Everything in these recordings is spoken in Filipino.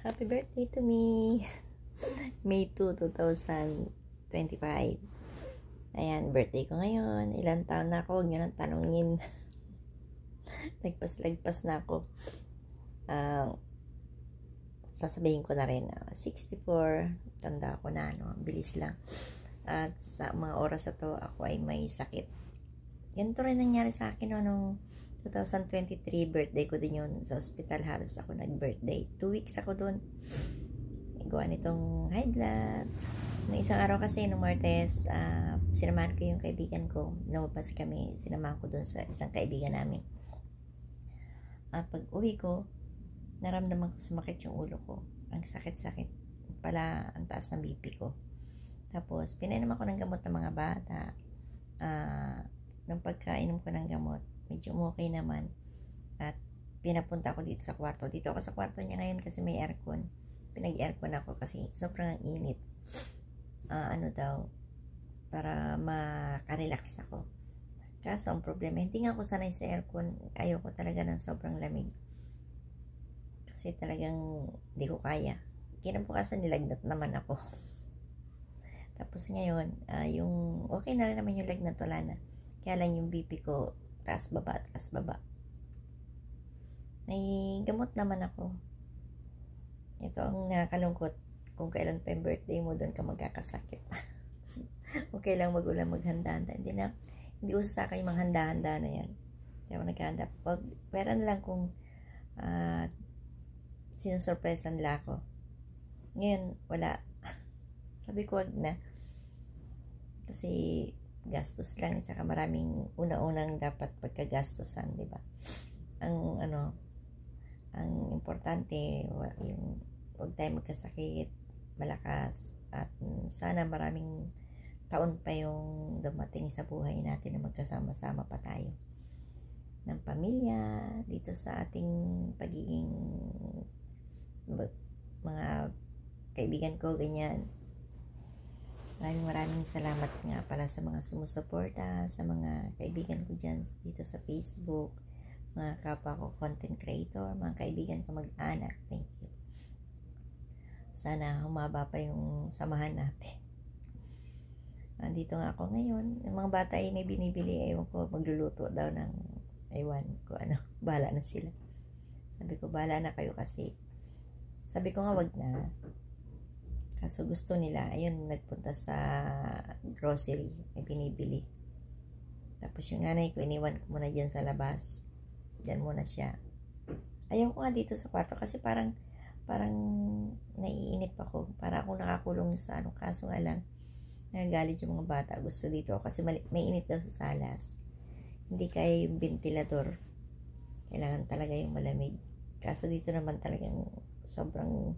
Happy birthday to me! May 2, 2025. Ayan, birthday ko ngayon. Ilang taon na ako, huwag nyo nang tanongin. Lagpas na ako. Sasabihin ko na rin, 64. Tanda ko na, bilis lang. At sa mga oras na to, ako ay may sakit. Ganito rin nangyari sa akin, nung 2023, birthday ko din yun. Sa hospital, halos ako nag-birthday. 2 weeks ako dun. Gawa nitong high blood. Nung isang araw kasi, nung Martes, sinamahan ko yung kaibigan ko. Lumabas kami, sinamahan ko dun sa isang kaibigan namin. Pag uwi ko, naramdaman ko sumakit yung ulo ko. Ang sakit-sakit. Pala, ang taas ng BP ko. Tapos, pinainom ako ng gamot ng mga bata. Nung pagkainom ko ng gamot, medyo okay naman. At pinapunta ako dito sa kwarto. Dito ako sa kwarto niya ngayon kasi may aircon. Pinag-aircon ako kasi sobrang init. Para makarelax ako. Kaso, ang problema, hindi nga ako sanay sa aircon. Ayoko talaga ng sobrang lamig. Kasi talagang hindi ko kaya. Kinabukasan nilagnat naman ako. Tapos ngayon, yung okay na rin naman yung lagnat, wala na. Kaya lang yung BP ko, taas baba. May gamot naman ako. Ito ang nakakalungkot. Kung kailan pa yung birthday mo, doon ka magkakasakit. Okay lang magulang maghanda-handa. Hindi uso sa akin yung maghanda-handa na yan. Kaya ako naghanda. Pera na lang kung sinusurpresa nila ako. Ngayon, wala. Sabi ko, wag na. Kasi gastos lang, tsaka maraming una-unang dapat pagkagastosan, di ba? Ang importante, yung huwag tayo magkasakit, malakas, at sana maraming taon pa yung dumating sa buhay natin na magkasama-sama pa tayo ng pamilya, dito sa ating pagiging mga kaibigan ko, ganyan. Maraming salamat nga pala sa mga sumusuporta, sa mga kaibigan ko dyan dito sa Facebook, mga kapwa ko content creator, mga kaibigan ko mag-anak. Thank you. Sana humaba pa yung samahan natin. Nandito nga ako ngayon. Yung mga bata ay may binibili, ewan ko, magluluto daw ng ewan ko ano, bahala na sila. Sabi ko, bahala na kayo kasi. Sabi ko nga, wag na. Kaso gusto nila, ayun, nagpunta sa grocery, may binibili. Tapos yung nanay ko, iniwan ko muna dyan sa labas. Dyan muna siya. Ayaw ko nga dito sa kwarto kasi parang naiinip ako. Para akong nakakulong sa kaso nga lang, nagagalit yung mga bata. Gusto dito kasi may init daw sa salas. Hindi kaya yung ventilador. Kailangan talaga yung malamig. Kaso dito naman talagang sobrang,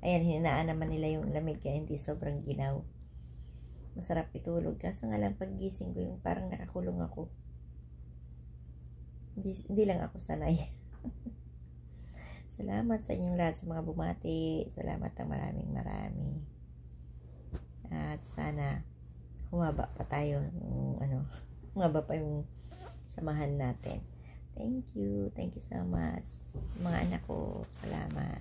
ayan, hinaan naman nila yung lamig kaya hindi sobrang ginaw. Masarap itulog. Kaso nga lang paggising ko yung parang nakakulong ako. Hindi lang ako sanay. Salamat sa inyong lahat sa mga bumati. Salamat ng marami. At sana humaba pa tayo. Humaba pa yung samahan natin. Thank you so much. Sa mga anak ko, salamat.